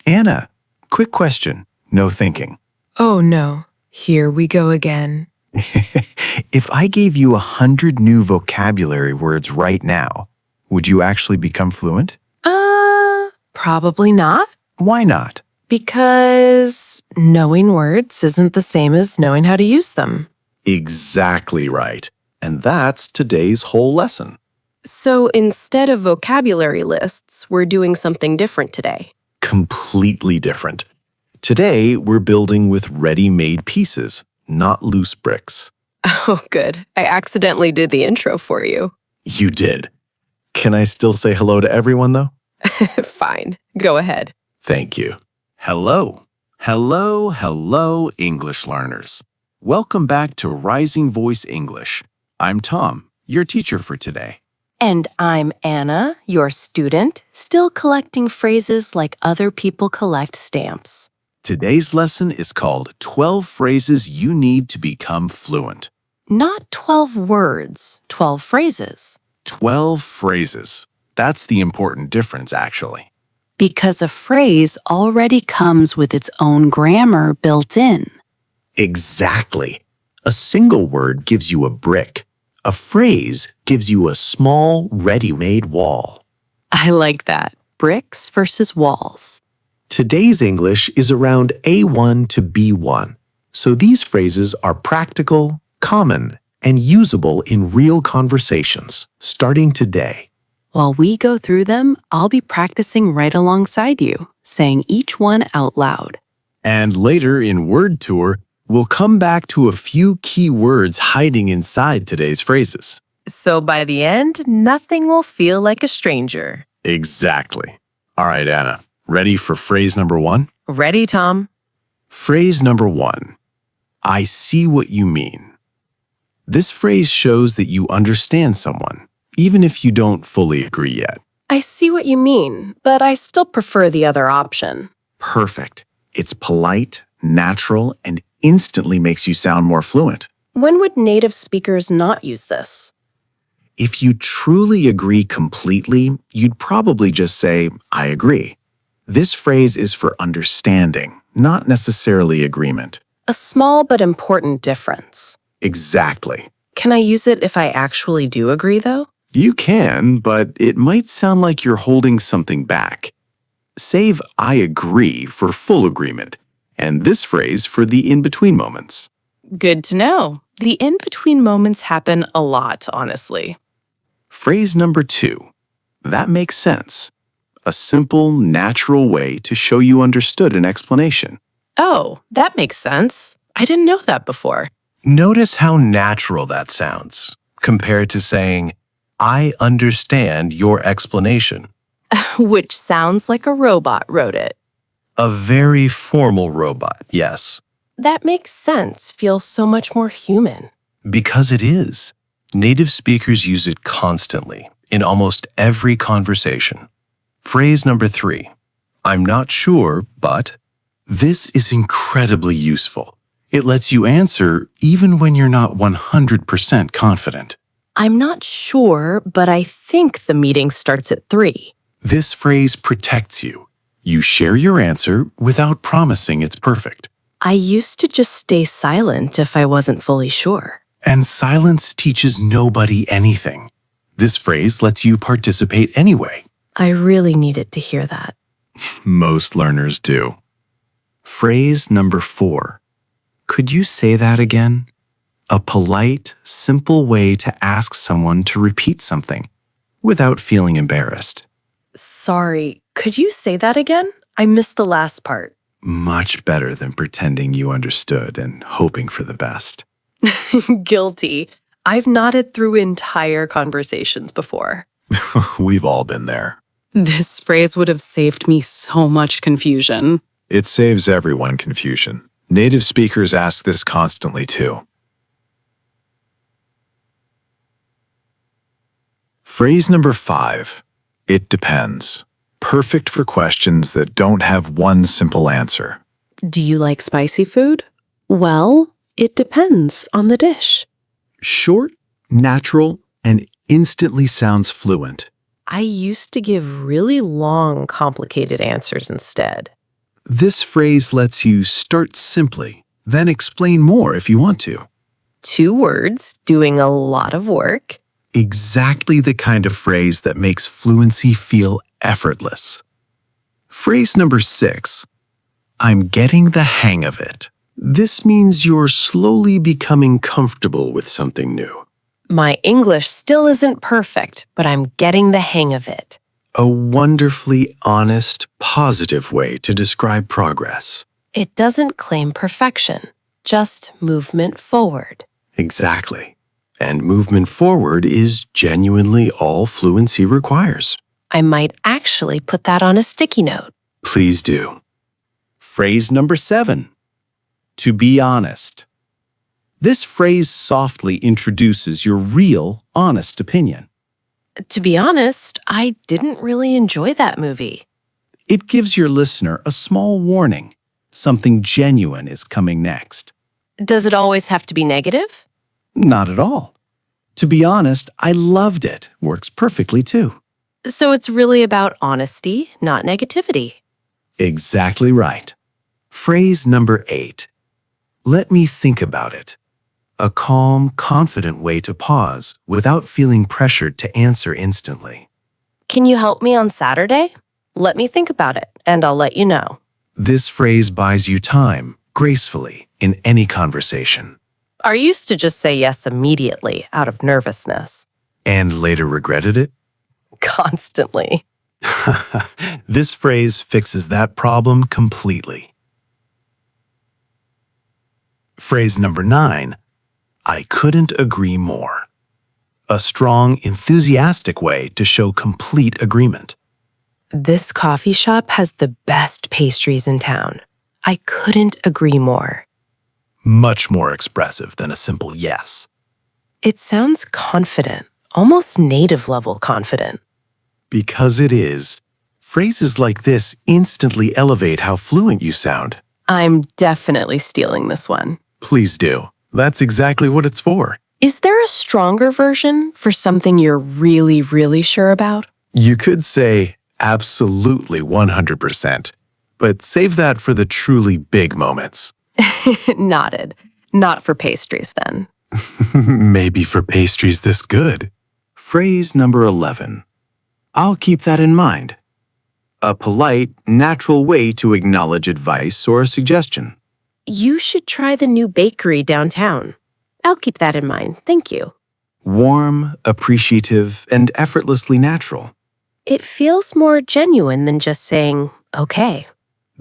Anna, quick question. No thinking. Oh no, here we go again. If I gave you 100 new vocabulary words right now, would you actually become fluent? Probably not. Why not? Because knowing words isn't the same as knowing how to use them. Exactly right. And that's today's whole lesson. So instead of vocabulary lists, we're doing something different today. Completely different. Today, we're building with ready-made pieces, not loose bricks. Oh, good. I accidentally did the intro for you. You did. Can I still say hello to everyone, though? Fine. Go ahead. Thank you. Hello. Hello, English learners. Welcome back to Rising Voice English. I'm Tom, your teacher for today. And I'm Anna, your student, still collecting phrases like other people collect stamps. Today's lesson is called 12 Phrases You Need to Become Fluent. Not 12 words, 12 phrases. 12 phrases. That's the important difference, actually. Because a phrase already comes with its own grammar built in. Exactly. A single word gives you a brick. A phrase gives you a small, ready-made wall. I like that. Bricks versus walls. Today's English is around A1 to B1, so these phrases are practical, common, and usable in real conversations, starting today. While we go through them, I'll be practicing right alongside you, saying each one out loud. And later in Word Tour, we'll come back to a few key words hiding inside today's phrases. So by the end, nothing will feel like a stranger. Exactly. All right, Anna, ready for phrase number 1? Ready, Tom? Phrase number 1. I see what you mean. This phrase shows that you understand someone, even if you don't fully agree yet. I see what you mean, but I still prefer the other option. Perfect. It's polite, natural, and instantly makes you sound more fluent. When would native speakers not use this? If you truly agree completely, you'd probably just say, I agree. This phrase is for understanding, not necessarily agreement. A small but important difference. Exactly. Can I use it if I actually do agree, though? You can, but it might sound like you're holding something back. Save I agree for full agreement, and this phrase for the in-between moments. Good to know. The in-between moments happen a lot, honestly. Phrase number 2. That makes sense. A simple, natural way to show you understood an explanation. Oh, that makes sense. I didn't know that before. Notice how natural that sounds, compared to saying, I understand your explanation. Which sounds like a robot wrote it. A very formal robot, yes. That makes sense. Feels so much more human. Because it is. Native speakers use it constantly, in almost every conversation. Phrase number 3. I'm not sure, but... This is incredibly useful. It lets you answer even when you're not 100% confident. I'm not sure, but I think the meeting starts at 3. This phrase protects you. You share your answer without promising it's perfect. I used to just stay silent if I wasn't fully sure. And silence teaches nobody anything. This phrase lets you participate anyway. I really needed to hear that. Most learners do. Phrase number 4. Could you say that again? A polite, simple way to ask someone to repeat something without feeling embarrassed. Sorry, could you say that again? I missed the last part. Much better than pretending you understood and hoping for the best. Guilty. I've nodded through entire conversations before. We've all been there. This phrase would have saved me so much confusion. It saves everyone confusion. Native speakers ask this constantly too. Phrase number 5. It depends. Perfect for questions that don't have one simple answer. Do you like spicy food? Well, it depends on the dish. Short, natural, and instantly sounds fluent. I used to give really long, complicated answers instead. This phrase lets you start simply, then explain more if you want to. 2 words doing a lot of work. Exactly the kind of phrase that makes fluency feel effortless. Phrase number 6. I'm getting the hang of it. This means you're slowly becoming comfortable with something new. My English still isn't perfect, but I'm getting the hang of it. A wonderfully honest, positive way to describe progress. It doesn't claim perfection, just movement forward. Exactly. And movement forward is genuinely all fluency requires. I might actually put that on a sticky note. Please do. Phrase number 7. To be honest. This phrase softly introduces your real, honest opinion. To be honest, I didn't really enjoy that movie. It gives your listener a small warning. Something genuine is coming next. Does it always have to be negative? Not at all. To be honest, I loved it. Works perfectly too. So it's really about honesty, not negativity. Exactly right. Phrase number 8. Let me think about it. A calm, confident way to pause without feeling pressured to answer instantly. Can you help me on Saturday? Let me think about it, and I'll let you know. This phrase buys you time, gracefully, in any conversation. I used to just say yes immediately out of nervousness. And later regretted it? Constantly. This phrase fixes that problem completely. Phrase number 9. I couldn't agree more. A strong, enthusiastic way to show complete agreement. This coffee shop has the best pastries in town. I couldn't agree more. Much more expressive than a simple yes. It sounds confident, almost native level confident. Because it is. Phrases like this instantly elevate how fluent you sound. I'm definitely stealing this one. Please do. That's exactly what it's for. Is there a stronger version for something you're really, really sure about? You could say absolutely 100%, but save that for the truly big moments. Nodded. Not for pastries, then. Maybe for pastries this good. Phrase number 11. I'll keep that in mind. A polite, natural way to acknowledge advice or a suggestion. You should try the new bakery downtown. I'll keep that in mind, thank you. Warm, appreciative, and effortlessly natural. It feels more genuine than just saying, okay.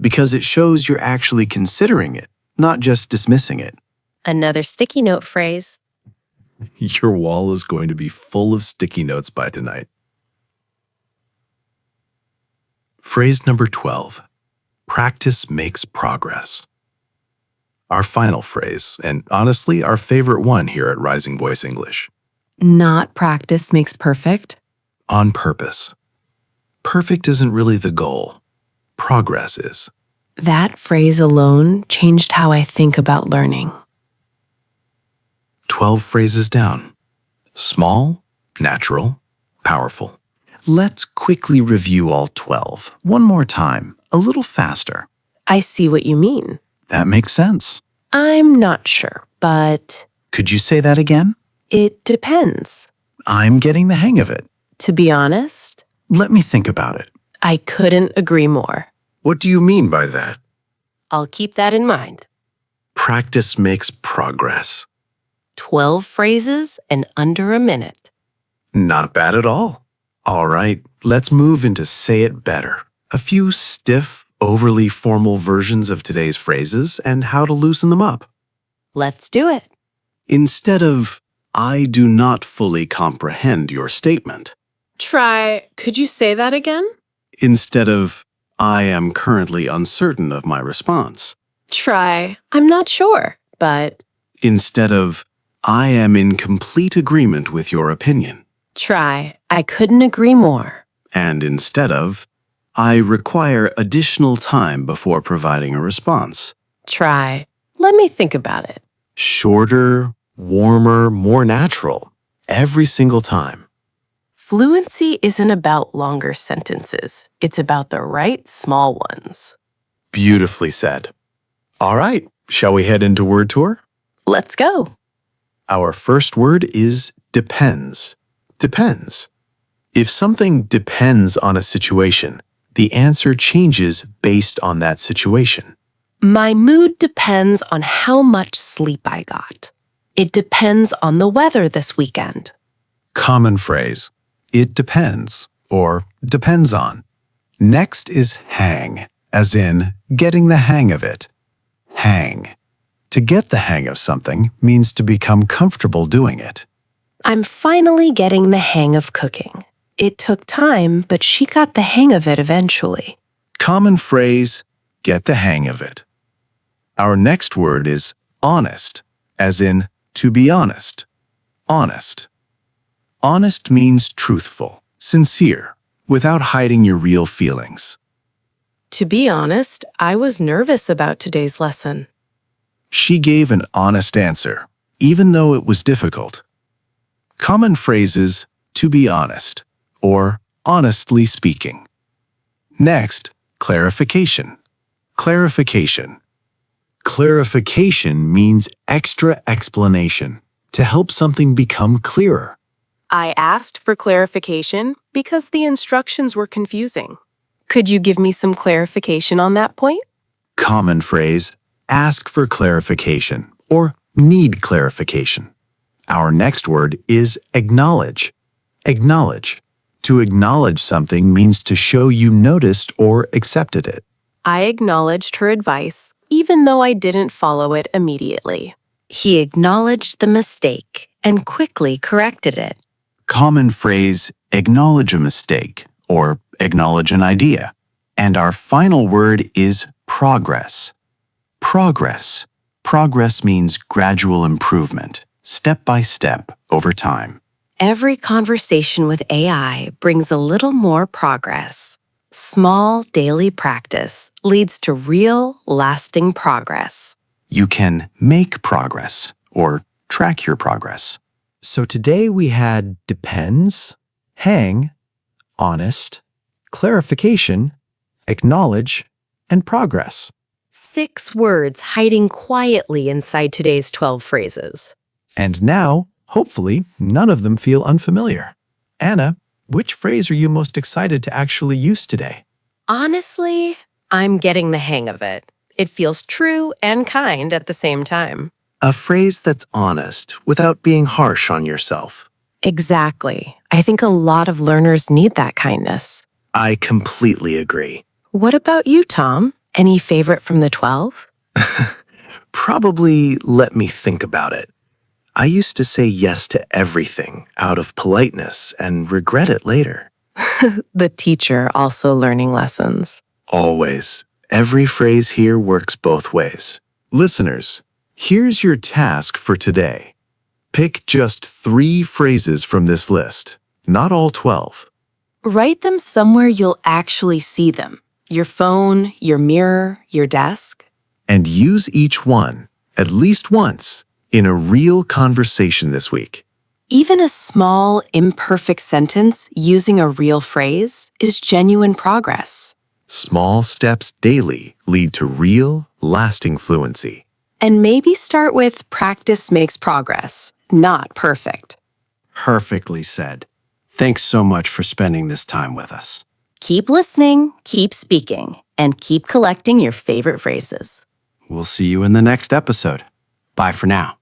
Because it shows you're actually considering it, not just dismissing it. Another sticky note phrase. Your wall is going to be full of sticky notes by tonight. Phrase number 12. Practice makes progress. Our final phrase, and honestly, our favorite one here at Rising Voice English. Not practice makes perfect. On purpose. Perfect isn't really the goal. Progress is. That phrase alone changed how I think about learning. 12 phrases down. Small, natural, powerful. Let's quickly review all 12. One more time, a little faster. I see what you mean. That makes sense. I'm not sure, but Could you say that again? it depends. I'm getting the hang of it. To be honest, Let me think about it. I couldn't agree more. What do you mean by that? I'll keep that in mind. Practice makes progress. 12 phrases in under a minute. Not bad at all. All right, let's move into Say It Better. A few stiff, overly formal versions of today's phrases and how to loosen them up. Let's do it. Instead of, I do not fully comprehend your statement. Could you say that again? Instead of, I am currently uncertain of my response. I'm not sure, but Instead of, I am in complete agreement with your opinion. I couldn't agree more. And instead of, I require additional time before providing a response. Let me think about it. Shorter, warmer, more natural. Every single time. Fluency isn't about longer sentences. It's about the right small ones. Beautifully said. All right, shall we head into word tour? Let's go. Our first word is depends. Depends. If something depends on a situation, the answer changes based on that situation. My mood depends on how much sleep I got. It depends on the weather this weekend. Common phrase, it depends, or depends on. Next is hang, as in getting the hang of it. Hang. To get the hang of something means to become comfortable doing it. I'm finally getting the hang of cooking. It took time, but she got the hang of it eventually. Common phrase, get the hang of it. Our next word is honest, as in to be honest. Honest. Honest means truthful, sincere, without hiding your real feelings. To be honest, I was nervous about today's lesson. She gave an honest answer, even though it was difficult. Common phrases, to be honest, or honestly speaking. Next, clarification. Clarification. Clarification means extra explanation to help something become clearer. I asked for clarification because the instructions were confusing. Could you give me some clarification on that point? Common phrase, ask for clarification or need clarification. Our next word is acknowledge. Acknowledge. To acknowledge something means to show you noticed or accepted it. I acknowledged her advice, even though I didn't follow it immediately. He acknowledged the mistake and quickly corrected it. Common phrase, acknowledge a mistake or acknowledge an idea. And our final word is progress. Progress. Progress means gradual improvement, step by step, over time. Every conversation with AI brings a little more progress. Small daily practice leads to real, lasting progress. You can make progress or track your progress. So today we had depends, hang, honest, clarification, acknowledge, and progress. 6 words hiding quietly inside today's 12 phrases. And now, hopefully, none of them feel unfamiliar. Anna, which phrase are you most excited to actually use today? Honestly, I'm getting the hang of it. It feels true and kind at the same time. A phrase that's honest without being harsh on yourself. Exactly. I think a lot of learners need that kindness. I completely agree. What about you, Tom? Any favorite from the 12? Probably let me think about it. I used to say yes to everything out of politeness and regret it later. The teacher also learning lessons. Always. Every phrase here works both ways. Listeners, here's your task for today. Pick just 3 phrases from this list, not all 12. Write them somewhere you'll actually see them. Your phone, your mirror, your desk. And use each one, at least once, in a real conversation this week. Even a small, imperfect sentence using a real phrase is genuine progress. Small steps daily lead to real, lasting fluency. And maybe start with practice makes progress, not perfect. Perfectly said. Thanks so much for spending this time with us. Keep listening, keep speaking, and keep collecting your favorite phrases. We'll see you in the next episode. Bye for now.